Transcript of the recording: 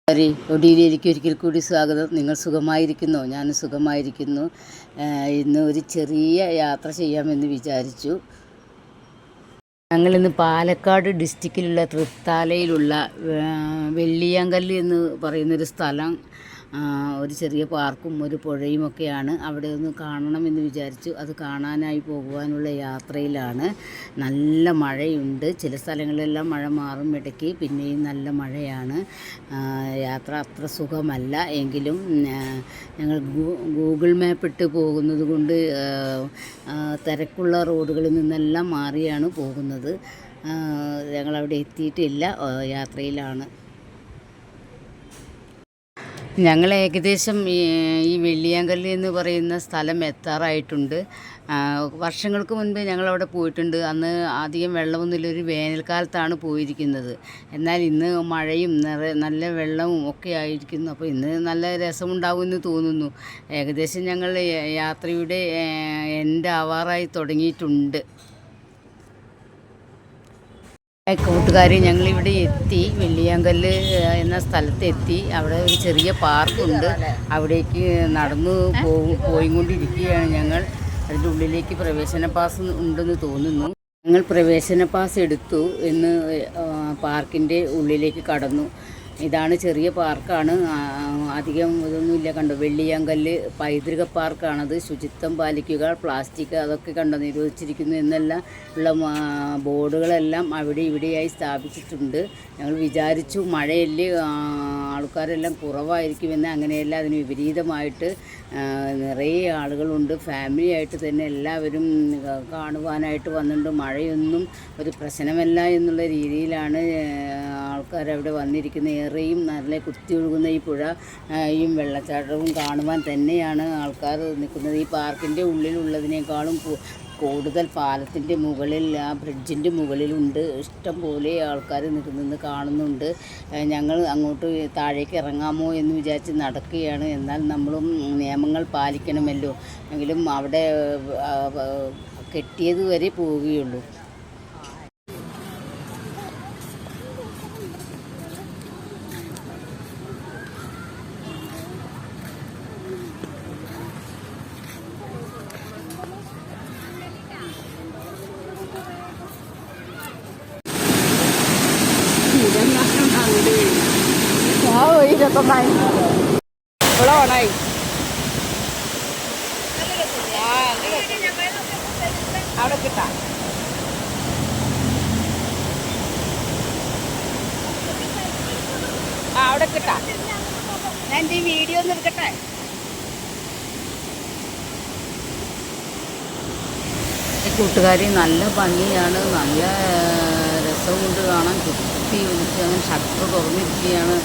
ഒടിയിലേക്ക് ഒരിക്കൽ കൂടി സ്വാഗതം. നിങ്ങൾ സുഖമായിരിക്കുന്നോ? ഞാൻ സുഖമായിരിക്കുന്നു. ഇന്ന് ഒരു ചെറിയ യാത്ര ചെയ്യാമെന്ന് വിചാരിച്ചു. ഞങ്ങളിന്ന് പാലക്കാട് ഡിസ്ട്രിക്റ്റിലുള്ള തൃത്താലയിലുള്ള വെള്ളിയാങ്കല്ല് എന്ന് പറയുന്നൊരു സ്ഥലം, ഒരു ചെറിയ പാർക്കും ഒരു പുഴയുമൊക്കെയാണ്. അവിടെ ഒന്ന് കാണണമെന്ന് വിചാരിച്ചു. അത് കാണാനായി പോകുവാനുള്ള യാത്രയിലാണ്. നല്ല മഴയുണ്ട്. ചില സ്ഥലങ്ങളിലെല്ലാം മഴ മാറും, ഇടയ്ക്ക് പിന്നെയും നല്ല മഴയാണ്. യാത്ര അത്ര സുഖമല്ല എങ്കിലും ഞങ്ങൾ ഗൂഗിൾ മാപ്പ് ഇട്ട് പോകുന്നത് കൊണ്ട് തിരക്കുള്ള റോഡുകളിൽ നിന്നെല്ലാം മാറിയാണ് പോകുന്നത്. ഞങ്ങളവിടെ എത്തിയിട്ടില്ല, യാത്രയിലാണ്. ഞങ്ങൾ ഏകദേശം ഈ വെള്ളിയാങ്കല്ല് എന്ന് പറയുന്ന സ്ഥലം എത്താറായിട്ടുണ്ട്. വർഷങ്ങൾക്ക് മുൻപ് ഞങ്ങളവിടെ പോയിട്ടുണ്ട്. അന്ന് അധികം വെള്ളമൊന്നുമില്ല, ഒരു വേനൽക്കാലത്താണ് പോയിരിക്കുന്നത്. എന്നാൽ ഇന്ന് മഴയും നല്ല വെള്ളവും ഒക്കെ ആയിരിക്കുന്നു. അപ്പോൾ ഇന്ന് നല്ല രസമുണ്ടാകുമെന്ന് തോന്നുന്നു. ഏകദേശം ഞങ്ങൾ യാത്രയുടെ എൻഡ് ആവാറായി തുടങ്ങിയിട്ടുണ്ട്. കൂട്ടുകാർ, ഞങ്ങളിവിടെ എത്തി, വെള്ളിയാങ്കല്ല് എന്ന സ്ഥലത്തെത്തി. അവിടെ ഒരു ചെറിയ പാർക്കുണ്ട്. അവിടേക്ക് നടന്നു പോയിക്കൊണ്ടിരിക്കുകയാണ് ഞങ്ങൾ. അതിൻ്റെ ഉള്ളിലേക്ക് പ്രവേശന പാസ് ഉണ്ടെന്ന് തോന്നുന്നു. ഞങ്ങൾ പ്രവേശന പാസ് എടുത്തു എന്ന് പാർക്കിൻ്റെ ഉള്ളിലേക്ക് കടന്നു. ഇതാണ് ചെറിയ പാർക്കാണ്, അധികം ഇതൊന്നുമില്ല. കണ്ടോ, വെള്ളിയാങ്കല്ല് പൈതൃക പാർക്കാണത്. ശുചിത്വം പാലിക്കുക, പ്ലാസ്റ്റിക് അതൊക്കെ കണ്ടോ നിരോധിച്ചിരിക്കുന്നു എന്നെല്ലാം ഉള്ള ബോർഡുകളെല്ലാം അവിടെ ഇവിടെയായി സ്ഥാപിച്ചിട്ടുണ്ട്. ഞങ്ങൾ വിചാരിച്ചു മഴയല്ലേ, ആൾക്കാരെല്ലാം കുറവായിരിക്കുമെന്ന്. അങ്ങനെയല്ല, അതിന് വിപരീതമായിട്ട് നിറയെ ആളുകളുണ്ട്. ഫാമിലി ആയിട്ട് തന്നെ എല്ലാവരും കാണുവാനായിട്ട് വന്നിട്ടുണ്ട്. മഴയൊന്നും ഒരു പ്രശ്നമല്ല എന്നുള്ള രീതിയിലാണ് ആൾക്കാരവിടെ വന്നിരിക്കുന്നത്. ഏറെയും നല്ല കുത്തി ഒഴുകുന്ന ഈ പുഴയും വെള്ളച്ചാട്ടവും കാണുവാൻ തന്നെയാണ് ആൾക്കാർ നിൽക്കുന്നത്. ഈ പാർക്കിൻ്റെ ഉള്ളിലുള്ളതിനേക്കാളും കൂടുതൽ പാലത്തിൻ്റെ മുകളിൽ, ആ ബ്രിഡ്ജിൻ്റെ മുകളിലുണ്ട്. ഇഷ്ടം പോലെ ആൾക്കാർ നിൽക്കുന്നത് കാണുന്നുണ്ട്. ഞങ്ങൾ അങ്ങോട്ട് താഴേക്ക് ഇറങ്ങാമോ എന്ന് വിചാരിച്ച് നടക്കുകയാണ്. എന്നാൽ നമ്മളും നിയമങ്ങൾ പാലിക്കണമല്ലോ, എങ്കിലും അവിടെ കെട്ടിയത് വരെ പോവുകയുള്ളൂ. ഓണായി അവിടെ കിട്ടാം. അവിടെ കിട്ടാം. ഞാൻ ഈ വീഡിയോ ഒന്ന് എടുക്കട്ടെ. കൂട്ടുകാരി, നല്ല ഭംഗിയാണ്, നല്ല രസമുണ്ട് കാണാൻ. കുത്തി ഒലിച്ച് അങ്ങനെ ഷട്ടർ തുറന്നിരിക്കുകയാണ്.